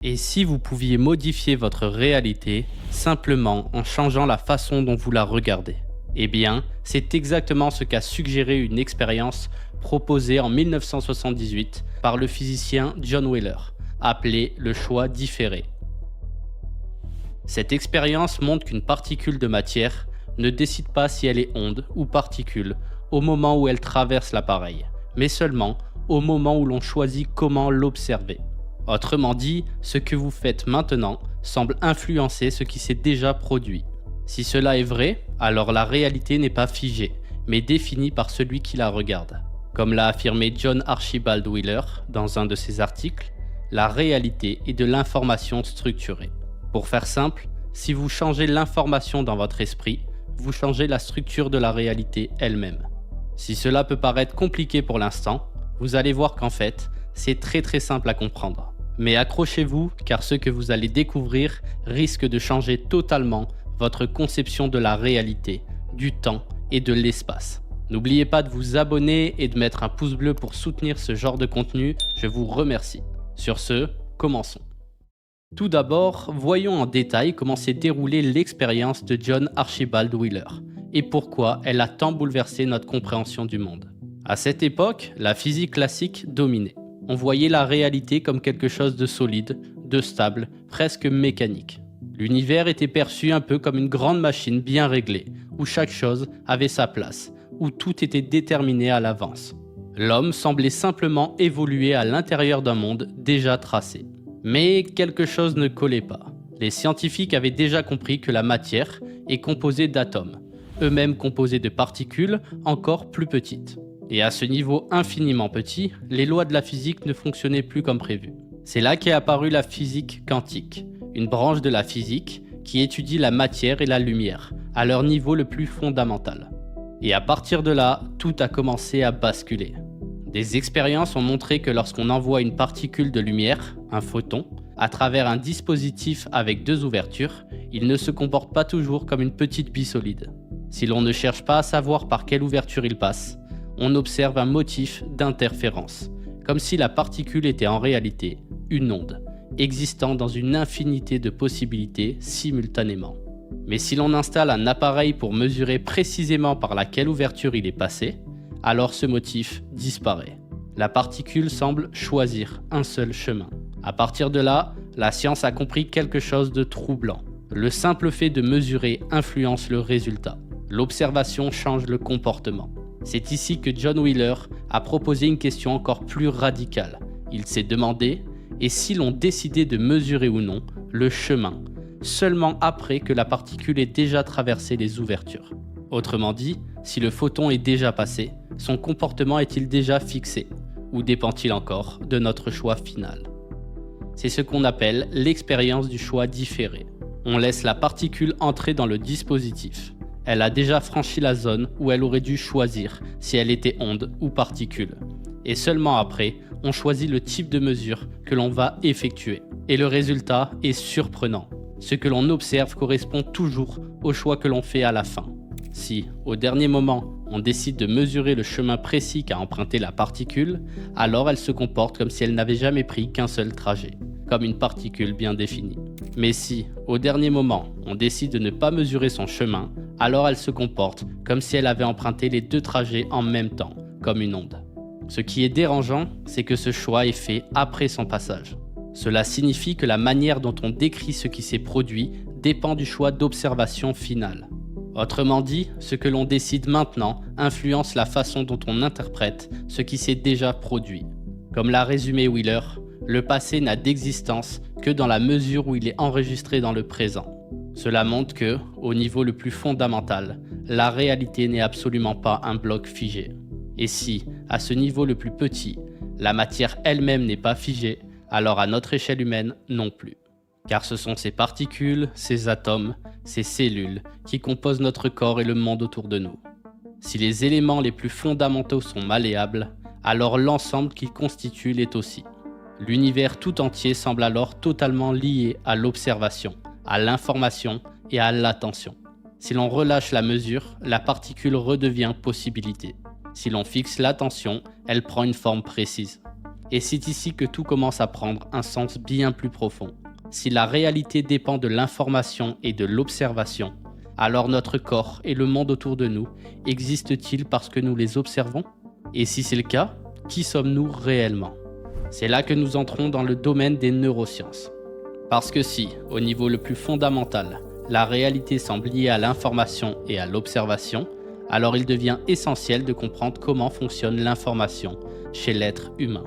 Et si vous pouviez modifier votre réalité simplement en changeant la façon dont vous la regardez? Eh bien, c'est exactement ce qu'a suggéré une expérience proposée en 1978 par le physicien John Wheeler, appelée le choix différé. Cette expérience montre qu'une particule de matière ne décide pas si elle est onde ou particule au moment où elle traverse l'appareil, mais seulement au moment où l'on choisit comment l'observer. Autrement dit, ce que vous faites maintenant semble influencer ce qui s'est déjà produit. Si cela est vrai, alors la réalité n'est pas figée, mais définie par celui qui la regarde. Comme l'a affirmé John Archibald Wheeler dans un de ses articles, la réalité est de l'information structurée. Pour faire simple, si vous changez l'information dans votre esprit, vous changez la structure de la réalité elle-même. Si cela peut paraître compliqué pour l'instant, vous allez voir qu'en fait, c'est très simple à comprendre. Mais accrochez-vous, car ce que vous allez découvrir risque de changer totalement votre conception de la réalité, du temps et de l'espace. N'oubliez pas de vous abonner et de mettre un pouce bleu pour soutenir ce genre de contenu, je vous remercie. Sur ce, commençons. Tout d'abord, voyons en détail comment s'est déroulée l'expérience de John Archibald Wheeler et pourquoi elle a tant bouleversé notre compréhension du monde. À cette époque, la physique classique dominait. On voyait la réalité comme quelque chose de solide, de stable, presque mécanique. L'univers était perçu un peu comme une grande machine bien réglée, où chaque chose avait sa place, où tout était déterminé à l'avance. L'homme semblait simplement évoluer à l'intérieur d'un monde déjà tracé. Mais quelque chose ne collait pas. Les scientifiques avaient déjà compris que la matière est composée d'atomes, eux-mêmes composés de particules encore plus petites. Et à ce niveau infiniment petit, les lois de la physique ne fonctionnaient plus comme prévu. C'est là qu'est apparue la physique quantique, une branche de la physique qui étudie la matière et la lumière, à leur niveau le plus fondamental. Et à partir de là, tout a commencé à basculer. Des expériences ont montré que lorsqu'on envoie une particule de lumière, un photon, à travers un dispositif avec deux ouvertures, il ne se comporte pas toujours comme une petite bille solide. Si l'on ne cherche pas à savoir par quelle ouverture il passe, on observe un motif d'interférence, comme si la particule était en réalité une onde, existant dans une infinité de possibilités simultanément. Mais si l'on installe un appareil pour mesurer précisément par laquelle ouverture il est passé, alors ce motif disparaît. La particule semble choisir un seul chemin. À partir de là, la science a compris quelque chose de troublant. Le simple fait de mesurer influence le résultat. L'observation change le comportement. C'est ici que John Wheeler a proposé une question encore plus radicale. Il s'est demandé, et si l'on décidait de mesurer ou non le chemin, seulement après que la particule ait déjà traversé les ouvertures? Autrement dit, si le photon est déjà passé, son comportement est-il déjà fixé? Ou dépend-il encore de notre choix final? C'est ce qu'on appelle l'expérience du choix différé. On laisse la particule entrer dans le dispositif. Elle a déjà franchi la zone où elle aurait dû choisir si elle était onde ou particule. Et seulement après, on choisit le type de mesure que l'on va effectuer. Et le résultat est surprenant. Ce que l'on observe correspond toujours au choix que l'on fait à la fin. Si, au dernier moment, on décide de mesurer le chemin précis qu'a emprunté la particule, alors elle se comporte comme si elle n'avait jamais pris qu'un seul trajet, comme une particule bien définie. Mais si, au dernier moment, on décide de ne pas mesurer son chemin, alors elle se comporte comme si elle avait emprunté les deux trajets en même temps, comme une onde. Ce qui est dérangeant, c'est que ce choix est fait après son passage. Cela signifie que la manière dont on décrit ce qui s'est produit dépend du choix d'observation finale. Autrement dit, ce que l'on décide maintenant influence la façon dont on interprète ce qui s'est déjà produit. Comme l'a résumé Wheeler, le passé n'a d'existence que dans la mesure où il est enregistré dans le présent. Cela montre que, au niveau le plus fondamental, la réalité n'est absolument pas un bloc figé. Et si, à ce niveau le plus petit, la matière elle-même n'est pas figée, alors à notre échelle humaine non plus. Car ce sont ces particules, ces atomes, ces cellules qui composent notre corps et le monde autour de nous. Si les éléments les plus fondamentaux sont malléables, alors l'ensemble qu'ils constituent l'est aussi. L'univers tout entier semble alors totalement lié à l'observation, à l'information et à l'attention. Si l'on relâche la mesure, la particule redevient possibilité. Si l'on fixe l'attention, elle prend une forme précise. Et c'est ici que tout commence à prendre un sens bien plus profond. Si la réalité dépend de l'information et de l'observation, alors notre corps et le monde autour de nous existent-ils parce que nous les observons? Et si c'est le cas, qui sommes-nous réellement? C'est là que nous entrons dans le domaine des neurosciences. Parce que si, au niveau le plus fondamental, la réalité semble liée à l'information et à l'observation, alors il devient essentiel de comprendre comment fonctionne l'information chez l'être humain.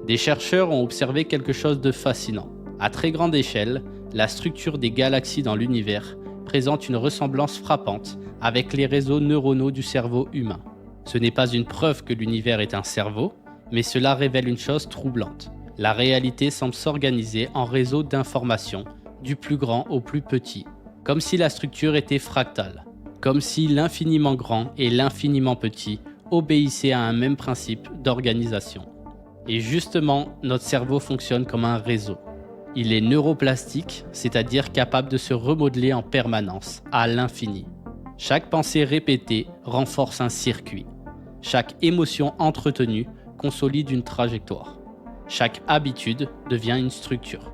Des chercheurs ont observé quelque chose de fascinant. À très grande échelle, la structure des galaxies dans l'univers présente une ressemblance frappante avec les réseaux neuronaux du cerveau humain. Ce n'est pas une preuve que l'univers est un cerveau, mais cela révèle une chose troublante. La réalité semble s'organiser en réseaux d'informations, du plus grand au plus petit, comme si la structure était fractale, comme si l'infiniment grand et l'infiniment petit obéissaient à un même principe d'organisation. Et justement, notre cerveau fonctionne comme un réseau. Il est neuroplastique, c'est-à-dire capable de se remodeler en permanence, à l'infini. Chaque pensée répétée renforce un circuit. Chaque émotion entretenue consolide une trajectoire. Chaque habitude devient une structure.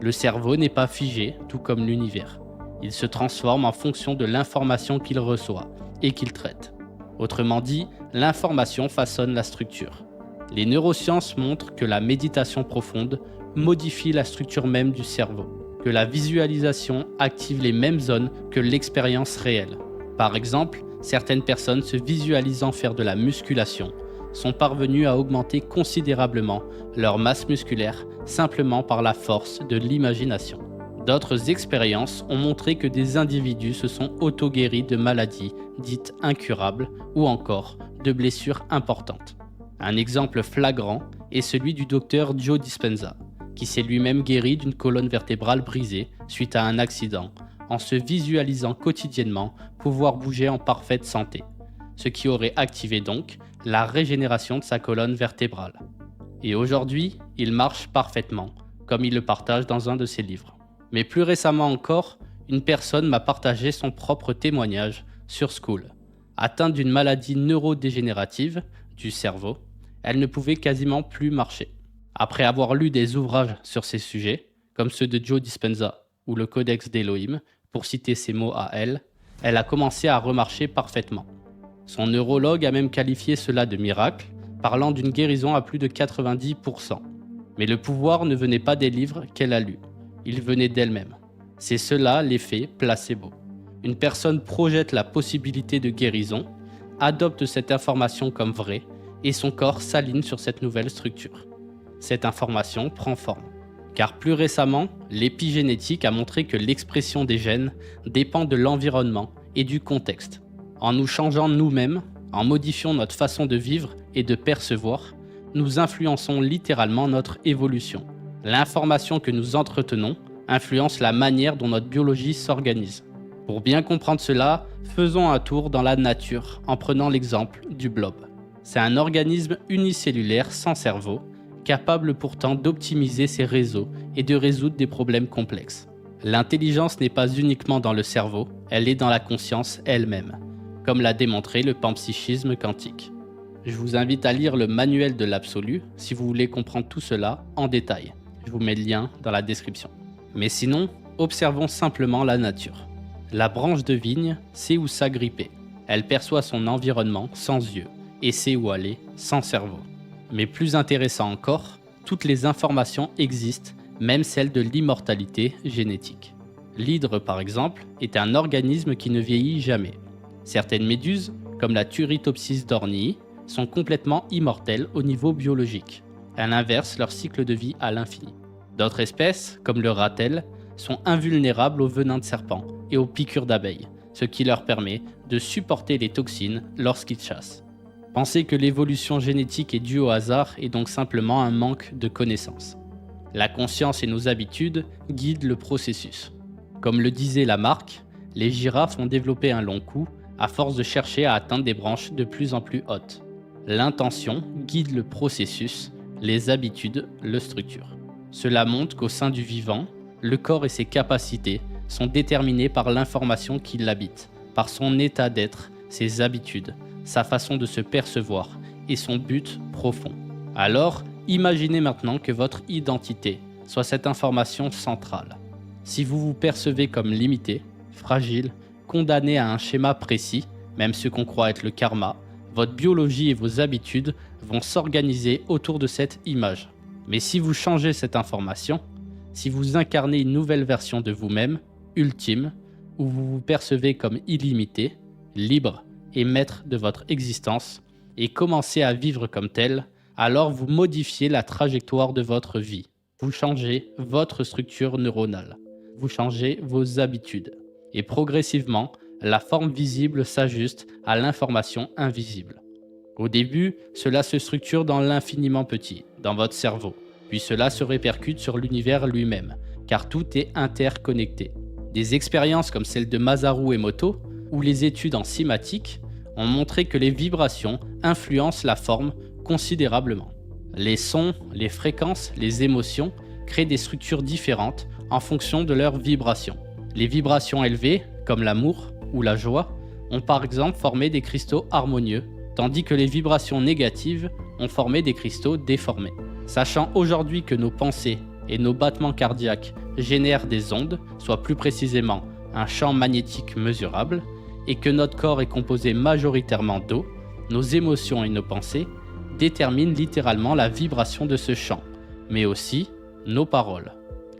Le cerveau n'est pas figé, tout comme l'univers. Il se transforme en fonction de l'information qu'il reçoit et qu'il traite. Autrement dit, l'information façonne la structure. Les neurosciences montrent que la méditation profonde modifie la structure même du cerveau, que la visualisation active les mêmes zones que l'expérience réelle. Par exemple, certaines personnes se visualisant faire de la musculation sont parvenues à augmenter considérablement leur masse musculaire simplement par la force de l'imagination. D'autres expériences ont montré que des individus se sont auto-guéris de maladies dites incurables ou encore de blessures importantes. Un exemple flagrant est celui du docteur Joe Dispenza, qui s'est lui-même guéri d'une colonne vertébrale brisée suite à un accident, en se visualisant quotidiennement pouvoir bouger en parfaite santé, ce qui aurait activé donc la régénération de sa colonne vertébrale. Et aujourd'hui, il marche parfaitement, comme il le partage dans un de ses livres. Mais plus récemment encore, une personne m'a partagé son propre témoignage sur Skool. Atteinte d'une maladie neurodégénérative du cerveau, elle ne pouvait quasiment plus marcher. Après avoir lu des ouvrages sur ces sujets, comme ceux de Joe Dispenza ou le Codex d'Elohim, pour citer ses mots à elle a commencé à remarcher parfaitement. Son neurologue a même qualifié cela de miracle, parlant d'une guérison à plus de 90%. Mais le pouvoir ne venait pas des livres qu'elle a lus, il venait d'elle-même. C'est cela l'effet placebo. Une personne projette la possibilité de guérison, adopte cette information comme vraie, et son corps s'aligne sur cette nouvelle structure. Cette information prend forme. Car plus récemment, l'épigénétique a montré que l'expression des gènes dépend de l'environnement et du contexte. En nous changeant nous-mêmes, en modifiant notre façon de vivre et de percevoir, nous influençons littéralement notre évolution. L'information que nous entretenons influence la manière dont notre biologie s'organise. Pour bien comprendre cela, faisons un tour dans la nature en prenant l'exemple du blob. C'est un organisme unicellulaire sans cerveau, capable pourtant d'optimiser ses réseaux et de résoudre des problèmes complexes. L'intelligence n'est pas uniquement dans le cerveau, elle est dans la conscience elle-même, comme l'a démontré le panpsychisme quantique. Je vous invite à lire le manuel de l'absolu si vous voulez comprendre tout cela en détail. Je vous mets le lien dans la description. Mais sinon, observons simplement la nature. La branche de vigne sait où s'agripper. Elle perçoit son environnement sans yeux et sait où aller sans cerveau. Mais plus intéressant encore, toutes les informations existent, même celles de l'immortalité génétique. L'hydre, par exemple, est un organisme qui ne vieillit jamais. Certaines méduses, comme la Turritopsis dornii, sont complètement immortelles au niveau biologique. Elles inversent leur cycle de vie à l'infini. D'autres espèces, comme le ratel, sont invulnérables aux venins de serpents et aux piqûres d'abeilles, ce qui leur permet de supporter les toxines lorsqu'ils chassent. Penser que l'évolution génétique est due au hasard est donc simplement un manque de connaissances. La conscience et nos habitudes guident le processus. Comme le disait Lamarck, les girafes ont développé un long cou à force de chercher à atteindre des branches de plus en plus hautes. L'intention guide le processus, les habitudes le structurent. Cela montre qu'au sein du vivant, le corps et ses capacités sont déterminés par l'information qui l'habite, par son état d'être, ses habitudes, sa façon de se percevoir et son but profond. Alors, Imaginez maintenant que votre identité soit cette information centrale. Si vous vous percevez comme limité, fragile, condamné à un schéma précis, même ce qu'on croit être le karma, votre biologie et vos habitudes vont s'organiser autour de cette image. Mais si vous changez cette information, si vous incarnez une nouvelle version de vous-même, ultime, où vous vous percevez comme illimité, libre et maître de votre existence, et commencez à vivre comme tel, alors vous modifiez la trajectoire de votre vie. Vous changez votre structure neuronale. Vous changez vos habitudes. Et progressivement, la forme visible s'ajuste à l'information invisible. Au début, cela se structure dans l'infiniment petit, dans votre cerveau. Puis cela se répercute sur l'univers lui-même, car tout est interconnecté. Des expériences comme celle de Masaru Emoto, ou les études en cymatique, ont montré que les vibrations influencent la forme considérablement. Les sons, les fréquences, les émotions créent des structures différentes en fonction de leurs vibrations. Les vibrations élevées, comme l'amour ou la joie, ont par exemple formé des cristaux harmonieux, tandis que les vibrations négatives ont formé des cristaux déformés. Sachant aujourd'hui que nos pensées et nos battements cardiaques génèrent des ondes, soit plus précisément un champ magnétique mesurable, et que notre corps est composé majoritairement d'eau, nos émotions et nos pensées déterminent littéralement la vibration de ce champ, mais aussi nos paroles.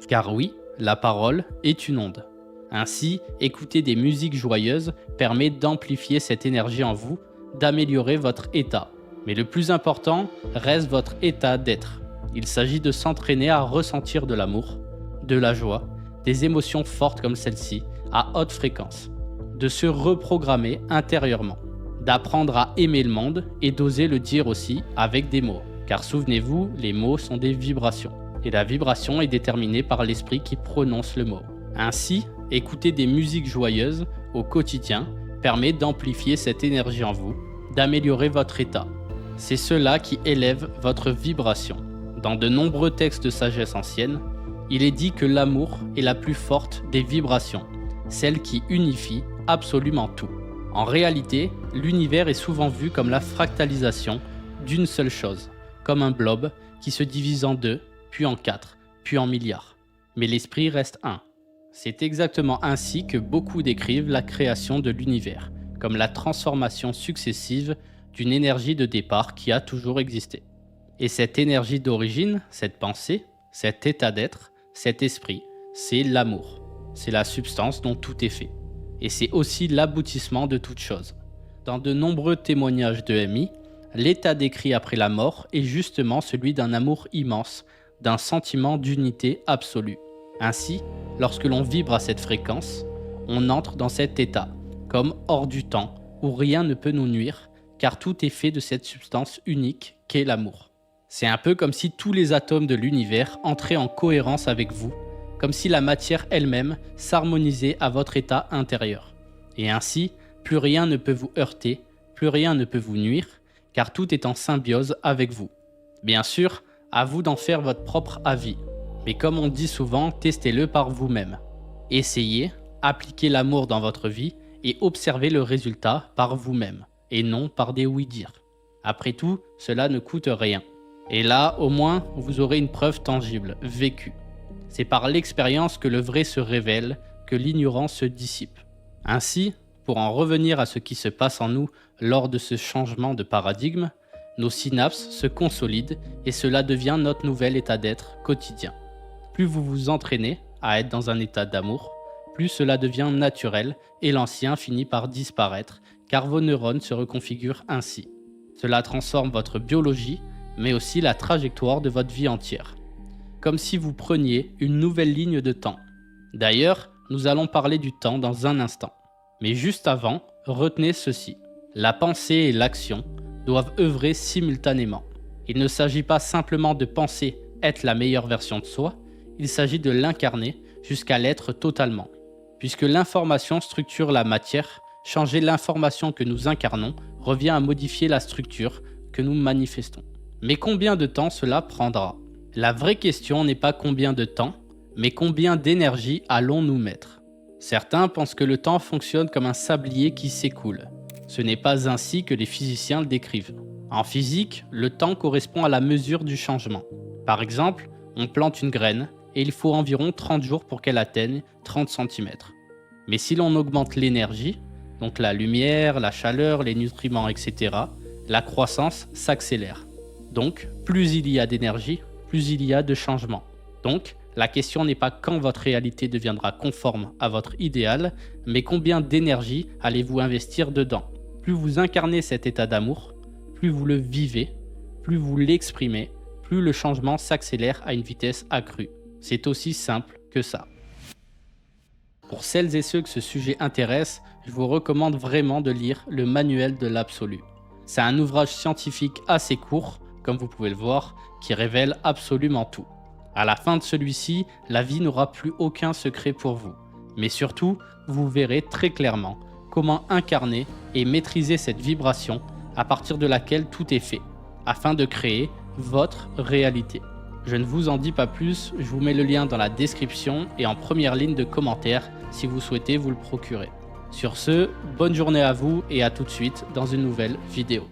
Car oui, la parole est une onde. Ainsi, écouter des musiques joyeuses permet d'amplifier cette énergie en vous, d'améliorer votre état. Mais le plus important reste votre état d'être. Il s'agit de s'entraîner à ressentir de l'amour, de la joie, des émotions fortes comme celle-ci, à haute fréquence, de se reprogrammer intérieurement, d'apprendre à aimer le monde et d'oser le dire aussi avec des mots. Car souvenez-vous, les mots sont des vibrations. Et la vibration est déterminée par l'esprit qui prononce le mot. Ainsi, écouter des musiques joyeuses au quotidien permet d'amplifier cette énergie en vous, d'améliorer votre état. C'est cela qui élève votre vibration. Dans de nombreux textes de sagesse ancienne, il est dit que l'amour est la plus forte des vibrations, celle qui unifie absolument tout. En réalité, l'univers est souvent vu comme la fractalisation d'une seule chose, comme un blob qui se divise en deux, puis en quatre, puis en milliards. Mais l'esprit reste un. C'est exactement ainsi que beaucoup décrivent la création de l'univers, comme la transformation successive d'une énergie de départ qui a toujours existé. Et cette énergie d'origine, cette pensée, cet état d'être, cet esprit, c'est l'amour. C'est la substance dont tout est fait. Et c'est aussi l'aboutissement de toute chose. Dans de nombreux témoignages de MI, l'état décrit après la mort est justement celui d'un amour immense, d'un sentiment d'unité absolue. Ainsi, lorsque l'on vibre à cette fréquence, on entre dans cet état, comme hors du temps, où rien ne peut nous nuire, car tout est fait de cette substance unique qu'est l'amour. C'est un peu comme si tous les atomes de l'univers entraient en cohérence avec vous, comme si la matière elle-même s'harmonisait à votre état intérieur. Et ainsi, plus rien ne peut vous heurter, plus rien ne peut vous nuire, car tout est en symbiose avec vous. Bien sûr, à vous d'en faire votre propre avis, mais comme on dit souvent, testez-le par vous-même. Essayez, appliquez l'amour dans votre vie et observez le résultat par vous-même, et non par des oui-dire. Après tout, cela ne coûte rien. Et là, au moins, vous aurez une preuve tangible, vécue. C'est par l'expérience que le vrai se révèle, que l'ignorance se dissipe. Ainsi, pour en revenir à ce qui se passe en nous lors de ce changement de paradigme, nos synapses se consolident et cela devient notre nouvel état d'être quotidien. Plus vous vous entraînez à être dans un état d'amour, plus cela devient naturel et l'ancien finit par disparaître car vos neurones se reconfigurent ainsi. Cela transforme votre biologie, mais aussi la trajectoire de votre vie entière. Comme si vous preniez une nouvelle ligne de temps. D'ailleurs, nous allons parler du temps dans un instant. Mais juste avant, retenez ceci. La pensée et l'action doivent œuvrer simultanément. Il ne s'agit pas simplement de penser être la meilleure version de soi, il s'agit de l'incarner jusqu'à l'être totalement. Puisque l'information structure la matière, changer l'information que nous incarnons revient à modifier la structure que nous manifestons. Mais combien de temps cela prendra ? La vraie question n'est pas combien de temps, mais combien d'énergie allons-nous mettre ? Certains pensent que le temps fonctionne comme un sablier qui s'écoule. Ce n'est pas ainsi que les physiciens le décrivent. En physique, le temps correspond à la mesure du changement. Par exemple, on plante une graine et il faut environ 30 jours pour qu'elle atteigne 30 cm. Mais si l'on augmente l'énergie, donc la lumière, la chaleur, les nutriments, etc., la croissance s'accélère. Donc, plus il y a d'énergie, plus il y a de changement. Donc, la question n'est pas quand votre réalité deviendra conforme à votre idéal, mais combien d'énergie allez-vous investir dedans. Plus vous incarnez cet état d'amour, plus vous le vivez, plus vous l'exprimez, plus le changement s'accélère à une vitesse accrue. C'est aussi simple que ça. Pour celles et ceux que ce sujet intéresse, je vous recommande vraiment de lire le Manuel de l'Absolu. C'est un ouvrage scientifique assez court, comme vous pouvez le voir, qui révèle absolument tout. À la fin de celui-ci, la vie n'aura plus aucun secret pour vous. Mais surtout, vous verrez très clairement comment incarner et maîtriser cette vibration à partir de laquelle tout est fait, afin de créer votre réalité. Je ne vous en dis pas plus, je vous mets le lien dans la description et en première ligne de commentaire si vous souhaitez vous le procurer. Sur ce, bonne journée à vous et à tout de suite dans une nouvelle vidéo.